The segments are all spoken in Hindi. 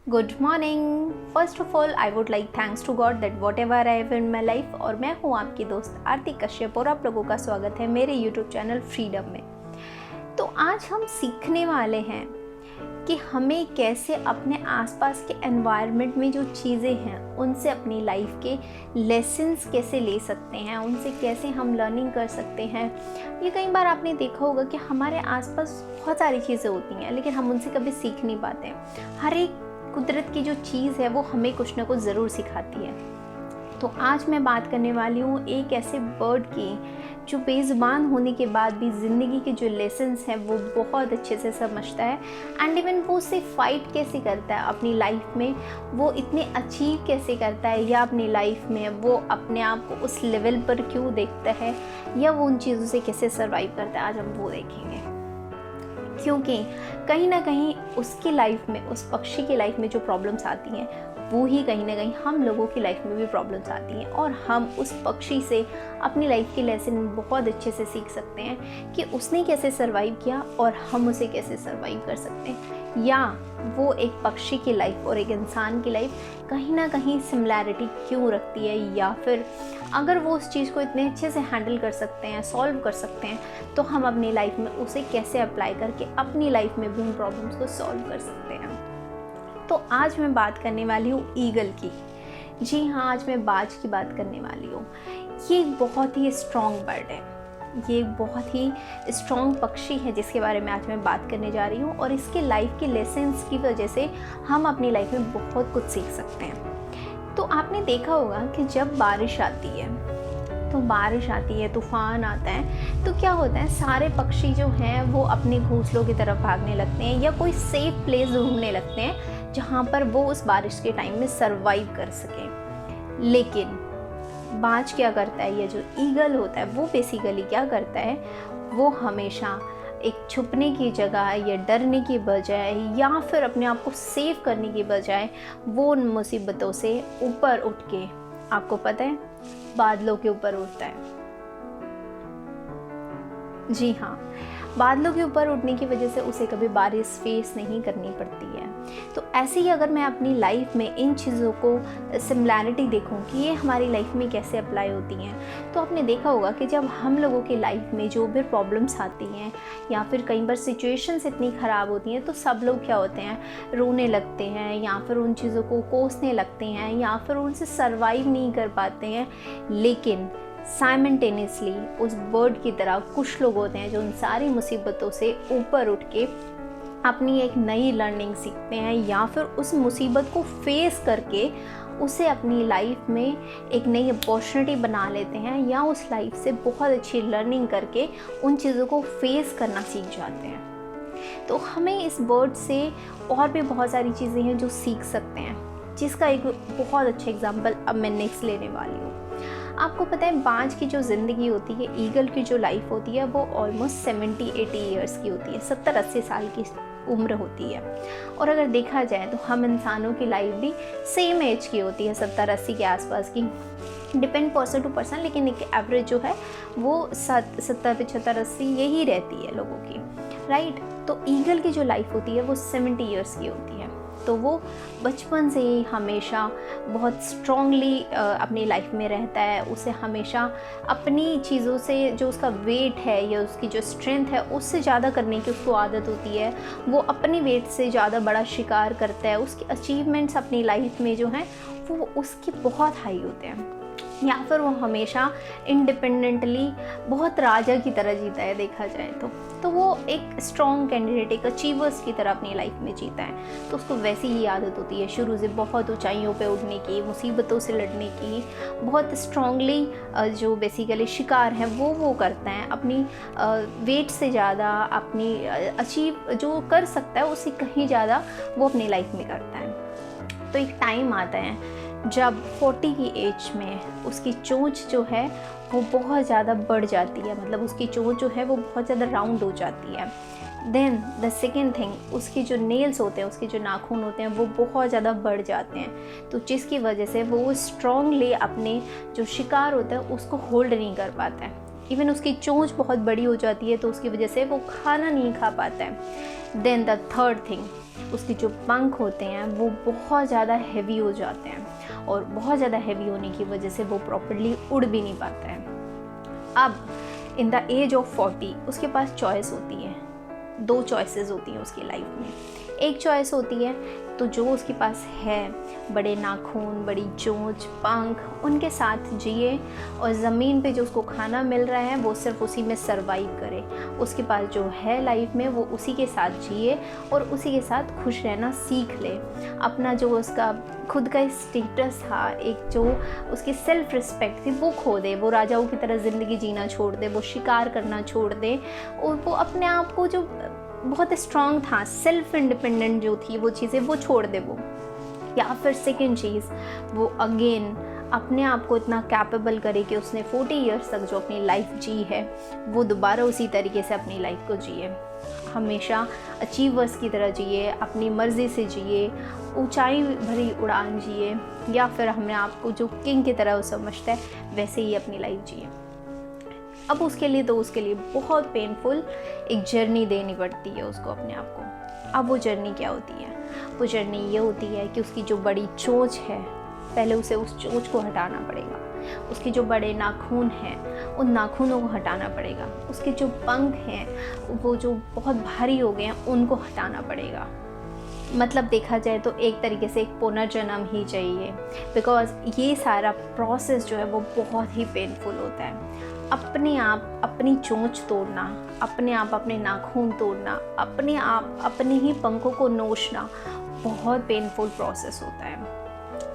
Good morning. First of all I would like thanks to God that whatever I have in my life. और मैं हूँ आपकी दोस्त आरती कश्यप और आप लोगों का स्वागत है मेरे यूट्यूब चैनल फ्रीडम में। तो आज हम सीखने वाले हैं कि हमें कैसे अपने आसपास के एनवायरनमेंट में जो चीज़ें हैं उनसे अपनी लाइफ के लेसन्स कैसे ले सकते हैं, उनसे कैसे हम लर्निंग कर सकते हैं। ये कई बार आपने देखा होगा कि हमारे आसपास बहुत सारी चीज़ें होती हैं लेकिन हम उनसे कभी सीख नहीं पाते। हर एक कुदरत की जो चीज़ है वो हमें कुछ ना कुछ ज़रूर सिखाती है। तो आज मैं बात करने वाली हूँ एक ऐसे बर्ड की जो बेज़ुबान होने के बाद भी ज़िंदगी के जो लेसन्स हैं वो बहुत अच्छे से समझता है। एंड इवन वो उससे फाइट कैसे करता है अपनी लाइफ में, वो इतने अचीव कैसे करता है, या अपनी लाइफ में वो अपने आप को उस लेवल पर क्यों देखता है, या वो उन चीज़ों से कैसे सर्वाइव करता है। आज हम वो देखेंगे, क्योंकि कहीं ना कहीं उसकी लाइफ में, उस पक्षी की लाइफ में जो प्रॉब्लम्स आती हैं वो ही कहीं ना कहीं हम लोगों की लाइफ में भी प्रॉब्लम्स आती हैं। और हम उस पक्षी से अपनी लाइफ की लेसन बहुत अच्छे से सीख सकते हैं कि उसने कैसे सर्वाइव किया और हम उसे कैसे सर्वाइव कर सकते हैं। या वो एक पक्षी की लाइफ और एक इंसान की लाइफ कहीं ना कहीं सिमिलैरिटी क्यों रखती है, या फिर अगर वो उस चीज़ को इतने अच्छे से हैंडल कर सकते हैं, सॉल्व कर सकते हैं, तो हम अपनी लाइफ में उसे कैसे अप्लाई करके अपनी लाइफ में भी उन प्रॉब्लम्स को सॉल्व कर सकते हैं। तो आज मैं बात करने वाली हूँ ईगल की। जी हाँ, आज मैं बाज की बात करने वाली हूँ। ये एक बहुत ही स्ट्रॉन्ग बर्ड है, ये एक बहुत ही स्ट्रॉन्ग पक्षी है जिसके बारे में आज मैं बात करने जा रही हूँ। और इसके लाइफ के लेसन्स की वजह से हम अपनी लाइफ में बहुत कुछ सीख सकते हैं। तो आपने देखा होगा कि जब बारिश आती है, तूफान आता है, तो क्या होता है, सारे पक्षी जो हैं वो अपने घोंसलों की तरफ भागने लगते हैं या कोई सेफ प्लेस ढूंढने लगते हैं जहाँ पर वो उस बारिश के टाइम में सरवाइव कर सकें। लेकिन बाज क्या करता है, या जो ईगल होता है वो बेसिकली क्या करता है, वो हमेशा एक छुपने की जगह या डरने की बजाय या फिर अपने आप को सेव करने की बजाय वो उन मुसीबतों से ऊपर उठ के, आपको पता है, बादलों के ऊपर उड़ता है। जी हाँ, बादलों के ऊपर उड़ने की वजह से उसे कभी बारिश फेस नहीं करनी पड़ती है। तो ऐसे ही अगर मैं अपनी लाइफ में इन चीज़ों को सिमिलैरिटी देखूं कि ये हमारी लाइफ में कैसे अप्लाई होती हैं, तो आपने देखा होगा कि जब हम लोगों की लाइफ में जो भी प्रॉब्लम्स आती हैं या फिर कई बार सिचुएशंस इतनी ख़राब होती हैं, तो सब लोग क्या होते हैं, रोने लगते हैं या फिर उन चीज़ों को कोसने लगते हैं या फिर उनसे सर्वाइव नहीं कर पाते हैं। लेकिन साइमल्टेनियसली उस बर्ड की तरह कुछ लोग होते हैं जो उन सारी मुसीबतों से ऊपर उठ के अपनी एक नई लर्निंग सीखते हैं, या फिर उस मुसीबत को फेस करके उसे अपनी लाइफ में एक नई अपॉर्चुनिटी बना लेते हैं, या उस लाइफ से बहुत अच्छी लर्निंग करके उन चीज़ों को फेस करना सीख जाते हैं। तो हमें इस बर्ड से और भी बहुत सारी चीज़ें हैं जो सीख सकते हैं, जिसका एक बहुत अच्छा एग्जाम्पल अब मैं नेक्स्ट लेने वाली हूँ। आपको पता है, बाज की जो ज़िंदगी होती है, ईगल की जो लाइफ होती है, वो ऑलमोस्ट 70-80 ईयर्स की होती है, 70-80 साल की उम्र होती है। और अगर देखा जाए तो हम इंसानों की लाइफ भी सेम एज की होती है, 70-80 के आसपास की, डिपेंड पर्सन टू पर्सन, लेकिन एक एवरेज जो है वो 70-75-80 यही रहती है लोगों की, राइट। तो ईगल की जो लाइफ होती है वो 70 ईयर्स की होती है। तो वो बचपन से ही हमेशा बहुत स्ट्रांगली अपनी लाइफ में रहता है। उसे हमेशा अपनी चीज़ों से, जो उसका वेट है या उसकी जो स्ट्रेंथ है, उससे ज़्यादा करने की उसको आदत होती है। वो अपनी वेट से ज़्यादा बड़ा शिकार करता है। उसके अचीवमेंट्स अपनी लाइफ में जो हैं वो उसके बहुत हाई होते हैं, या फिर वो हमेशा इंडिपेंडेंटली बहुत राजा की तरह जीता है देखा जाए तो वो एक स्ट्रॉन्ग कैंडिडेट, एक अचीवर्स की तरह अपनी लाइफ में जीता है। तो उसको वैसी ही आदत होती है शुरू से बहुत ऊंचाइयों पे उठने की, मुसीबतों से लड़ने की, बहुत स्ट्रॉन्गली जो बेसिकली शिकार है वो करता है। अपनी वेट से ज़्यादा, अपनी अचीव जो कर सकता है उससे कहीं ज़्यादा वो अपनी लाइफ में करता है। तो एक टाइम आता है जब 40 की एज में उसकी चोंच जो है वो बहुत ज़्यादा बढ़ जाती है, मतलब उसकी चोंच जो है वो बहुत ज़्यादा राउंड हो जाती है। देन द सेकेंड थिंग, उसके जो नेल्स होते हैं, उसके जो नाखून होते हैं वो बहुत ज़्यादा बढ़ जाते हैं, तो जिसकी वजह से वो स्ट्रॉन्गली अपने जो शिकार होता है उसको होल्ड नहीं कर पाता है। इवन उसकी चोंच बहुत बड़ी हो जाती है तो उसकी वजह से वो खाना नहीं खा पाता है। देन द थर्ड थिंग, उसके जो पंख होते हैं वो बहुत ज़्यादा हैवी हो जाते हैं और बहुत ज़्यादा हैवी होने की वजह से वो प्रॉपर्ली उड़ भी नहीं पाता है। अब इन द एज ऑफ 40 उसके पास चॉइस होती है, 2 चॉइसेस होती हैं उसकी लाइफ में। एक चॉइस होती है तो जो उसके पास है, बड़े नाखून, बड़ी चोंच, पंख, उनके साथ जिए और ज़मीन पे जो उसको खाना मिल रहा है वो सिर्फ उसी में सरवाइव करे। उसके पास जो है लाइफ में वो उसी के साथ जिए और उसी के साथ खुश रहना सीख ले। अपना जो उसका खुद का स्टेटस था, एक जो उसकी सेल्फ रिस्पेक्ट थी, वो खो दे। वो राजाओं की तरह ज़िंदगी जीना छोड़ दे, वो शिकार करना छोड़ दे और वो अपने आप को जो बहुत स्ट्रॉन्ग था, सेल्फ इंडिपेंडेंट जो थी वो चीज़ें वो छोड़ दे वो। या फिर सेकेंड चीज़, वो अगेन अपने आप को इतना कैपेबल करे कि उसने 40 इयर्स तक जो अपनी लाइफ जी है वो दोबारा उसी तरीके से अपनी लाइफ को जिए, हमेशा अचीवर्स की तरह जिए, अपनी मर्ज़ी से जिए, ऊंचाई भरी उड़ान जिए, या फिर हमने आपको जो किंग की तरह वो समझता है वैसे ही अपनी लाइफ जिए। अब उसके लिए बहुत पेनफुल एक जर्नी देनी पड़ती है उसको अपने आप को। अब वो जर्नी क्या होती है? वो जर्नी ये होती है कि उसकी जो बड़ी चोंच है, पहले उसे उस चोंच को हटाना पड़ेगा। उसके जो बड़े नाखून हैं उन नाखूनों को हटाना पड़ेगा। उसके जो पंख हैं वो जो बहुत भारी हो गए हैं उनको हटाना पड़ेगा। मतलब देखा जाए तो एक तरीके से एक पुनर्जन्म ही चाहिए, बिकॉज़ ये सारा प्रोसेस जो है वो बहुत ही पेनफुल होता है। अपने आप अपनी चोंच तोड़ना, अपने आप अपने नाखून तोड़ना, अपने आप अपने ही पंखों को नोचना बहुत पेनफुल प्रोसेस होता है।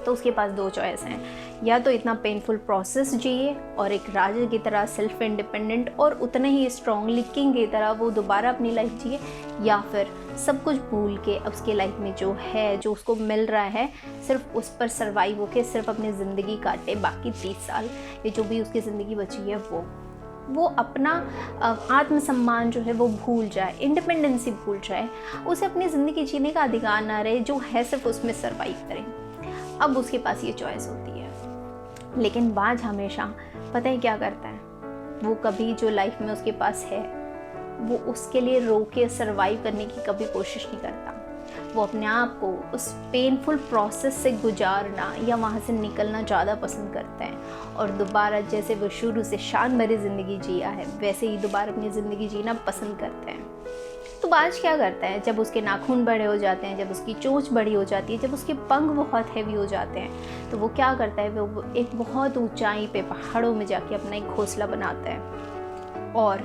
तो उसके पास 2 चॉइस हैं, या तो इतना पेनफुल प्रोसेस जिए और एक राजा की तरह सेल्फ इंडिपेंडेंट और उतने ही स्ट्रॉन्गली किंग की तरह वो दोबारा अपनी लाइफ जिए, या फिर सब कुछ भूल के अब उसके लाइफ में जो है, जो उसको मिल रहा है, सिर्फ उस पर सर्वाइव होके सिर्फ अपनी ज़िंदगी काटे बाकी 30 साल ये जो भी उसकी ज़िंदगी बची है वो अपना आत्मसम्मान जो है वो भूल जाए, इंडिपेंडेंसी भूल जाए, उसे अपनी ज़िंदगी जीने का अधिकार ना रहे, जो है सिर्फ उसमें सर्वाइव करें। अब उसके पास ये चॉइस होती है। लेकिन बाज हमेशा पता है क्या करता है, वो कभी जो लाइफ में उसके पास है वो उसके लिए रोके सर्वाइव करने की कभी कोशिश नहीं करता। वो अपने आप को उस पेनफुल प्रोसेस से गुजारना या वहाँ से निकलना ज़्यादा पसंद करता है और दोबारा जैसे वो शुरू से शान भरी ज़िंदगी जिया है वैसे ही दोबारा अपनी ज़िंदगी जीना पसंद करता है। तो बाज क्या करता है, जब उसके नाखून बड़े हो जाते हैं, जब उसकी चोंच बड़ी हो जाती है, जब उसके पंख बहुत हैवी हो जाते हैं, तो वो क्या करता है, वो एक बहुत ऊंचाई पे पहाड़ों में जाके अपना एक घोंसला बनाता है और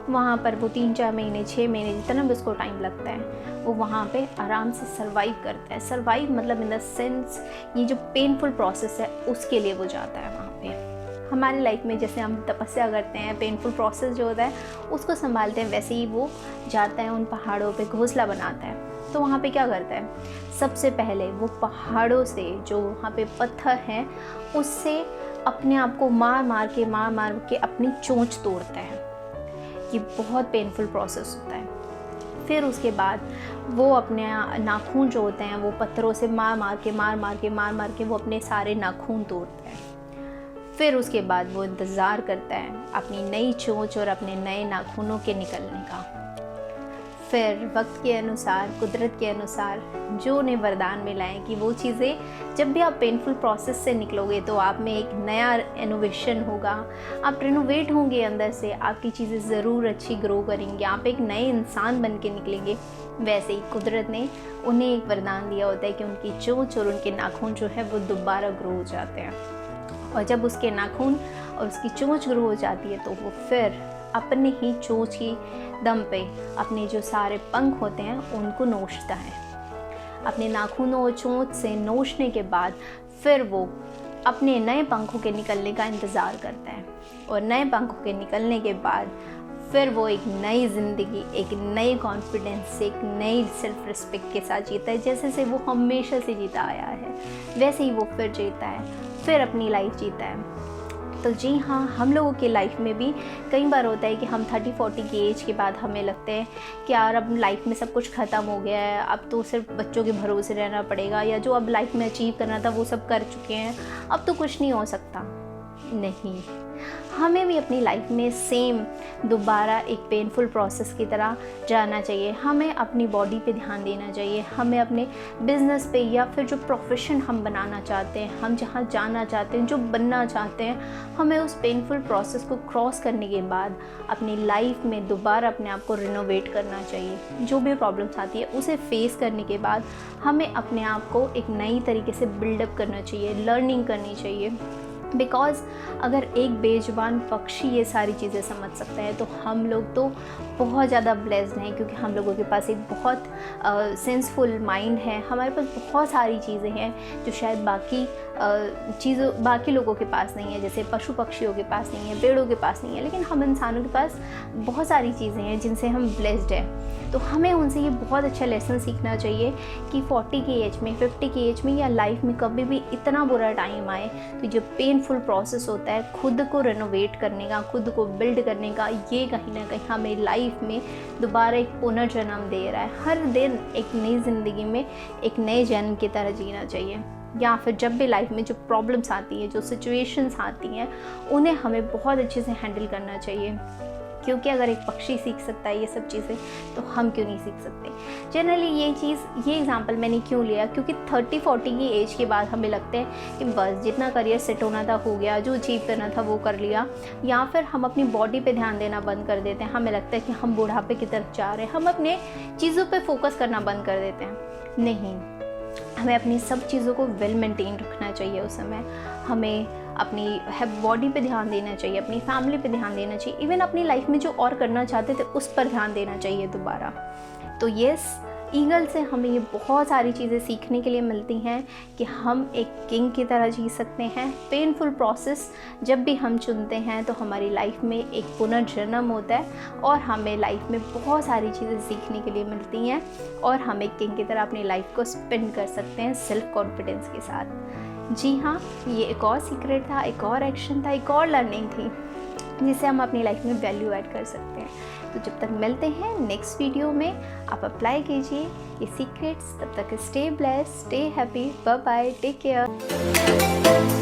वहाँ पर वो 3-4 महीने 6 महीने जितना भी उसको टाइम लगता है वो वहाँ पे आराम से सर्वाइव करता है। सर्वाइव मतलब इन द सेंस ये जो पेनफुल प्रोसेस है उसके लिए वो जाता है वहाँ पे। हमारी लाइफ में जैसे हम तपस्या करते हैं, पेनफुल प्रोसेस जो होता है उसको संभालते हैं, वैसे ही वो जाता है उन पहाड़ों पे घोंसला बनाता है। तो वहाँ पे क्या करता है, सबसे पहले वो पहाड़ों से जो वहाँ पे पत्थर हैं उससे अपने आप को मार मार के अपनी चोंच तोड़ता है। ये बहुत पेनफुल प्रोसेस होता है। फिर उसके बाद वो अपने नाखून जो होते हैं वो पत्थरों से मार मार के वो अपने सारे नाखून तोड़ता है। फिर उसके बाद वो इंतज़ार करता है अपनी नई चोंच और अपने नए नाखूनों के निकलने का। फिर वक्त के अनुसार, कुदरत के अनुसार जो उन्हें वरदान मिला है कि वो चीज़ें जब भी आप पेनफुल प्रोसेस से निकलोगे तो आप में एक नया इनोवेशन होगा, आप रिनोवेट होंगे अंदर से, आपकी चीज़ें ज़रूर अच्छी ग्रो करेंगी, आप एक नए इंसान बन के निकलेंगे। वैसे ही कुदरत ने उन्हें एक वरदान दिया होता है कि उनकी चोंच और उनके नाखून जो है वो दोबारा ग्रो हो जाते हैं। और जब उसके नाखून और उसकी चोंच ग्रो हो जाती है तो वो फिर अपने ही चोंच की दम पे अपने जो सारे पंख होते हैं उनको नोचता है। अपने नाखूनों और चोंच से नोचने के बाद फिर वो अपने नए पंखों के निकलने का इंतज़ार करता है और नए पंखों के निकलने के बाद फिर वो एक नई ज़िंदगी, एक नई कॉन्फिडेंस से, एक नई सेल्फ रिस्पेक्ट के साथ जीता है। जैसे से वो हमेशा से जीता आया है वैसे ही वो फिर जीता है, फिर अपनी लाइफ जीता है। तो जी हाँ, हम लोगों की लाइफ में भी कई बार होता है कि हम 30-40 की एज के बाद हमें लगते हैं कि यार अब लाइफ में सब कुछ ख़त्म हो गया है, अब तो सिर्फ बच्चों के भरोसे रहना पड़ेगा, या जो अब लाइफ में अचीव करना था वो सब कर चुके हैं, अब तो कुछ नहीं हो सकता। नहीं, हमें भी अपनी लाइफ में सेम दोबारा एक पेनफुल प्रोसेस की तरह जाना चाहिए। हमें अपनी बॉडी पे ध्यान देना चाहिए, हमें अपने बिजनेस पे या फिर जो प्रोफेशन हम बनाना चाहते हैं, हम जहाँ जाना चाहते हैं, जो बनना चाहते हैं, हमें उस पेनफुल प्रोसेस को क्रॉस करने के बाद अपनी लाइफ में दोबारा अपने आप को रिनोवेट करना चाहिए। जो भी प्रॉब्लम्स आती है उसे फेस करने के बाद हमें अपने आप को एक नई तरीके से बिल्डअप करना चाहिए, लर्निंग करनी चाहिए। बिकॉज़ अगर एक बेजुबान पक्षी ये सारी चीज़ें समझ सकता है तो हम लोग तो बहुत ज़्यादा ब्लेस्ड हैं, क्योंकि हम लोगों के पास एक बहुत सेंसफुल माइंड है। हमारे पास बहुत सारी चीज़ें हैं जो शायद बाकी लोगों के पास नहीं है, जैसे पशु पक्षियों के पास नहीं है, पेड़ों के पास नहीं है, लेकिन हम इंसानों के पास बहुत सारी चीज़ें हैं जिनसे हम ब्लेस्ड हैं। तो हमें उनसे ये बहुत अच्छा लेसन सीखना चाहिए कि 40 की एज में, 50 की एज में या लाइफ में कभी भी इतना बुरा टाइम आए तो जो पेनफुल प्रोसेस होता है खुद को रेनोवेट करने का, खुद को बिल्ड करने का, ये कहीं ना कहीं हमें लाइफ में दोबारा एक पुनर्जन्म दे रहा है। हर दिन एक नई ज़िंदगी में एक नए जन्म की तरह जीना चाहिए। या फिर जब भी लाइफ में जो प्रॉब्लम्स आती हैं, जो सिचुएशंस आती हैं, उन्हें हमें बहुत अच्छे से हैंडल करना चाहिए। क्योंकि अगर एक पक्षी सीख सकता है ये सब चीज़ें तो हम क्यों नहीं सीख सकते। जनरली ये एग्जांपल मैंने क्यों लिया, क्योंकि 30-40 की एज के बाद हमें लगता है कि बस जितना करियर सेट होना था हो गया, जो अचीव करना था वो कर लिया, या फिर हम अपनी बॉडी पे ध्यान देना बंद कर देते हैं। हमें लगता है कि हम बुढ़ापे की तरफ जा रहे हैं, हम अपने चीज़ों पर फोकस करना बंद कर देते हैं। नहीं, हमें अपनी सब चीज़ों को वेल मेंटेन रखना चाहिए। उस समय हमें अपनी बॉडी पे ध्यान देना चाहिए, अपनी फैमिली पे ध्यान देना चाहिए, इवन अपनी लाइफ में जो और करना चाहते थे उस पर ध्यान देना चाहिए दोबारा। तो यस, ईगल से हमें ये बहुत सारी चीज़ें सीखने के लिए मिलती हैं कि हम एक किंग की तरह जी सकते हैं। पेनफुल प्रोसेस जब भी हम चुनते हैं तो हमारी लाइफ में एक पुनर्जन्म होता है और हमें लाइफ में बहुत सारी चीज़ें सीखने के लिए मिलती हैं और हम एक किंग की तरह अपनी लाइफ को स्पेंड कर सकते हैं सेल्फ कॉन्फिडेंस के साथ। जी हाँ, ये एक और सीक्रेट था, एक और एक्शन था, एक और लर्निंग थी जिसे हम अपनी लाइफ में वैल्यू ऐड कर सकते हैं। तो जब तक मिलते हैं नेक्स्ट वीडियो में, आप अप्लाई कीजिए ये सीक्रेट्स। तब तक stay blessed, stay happy, bye bye, take care.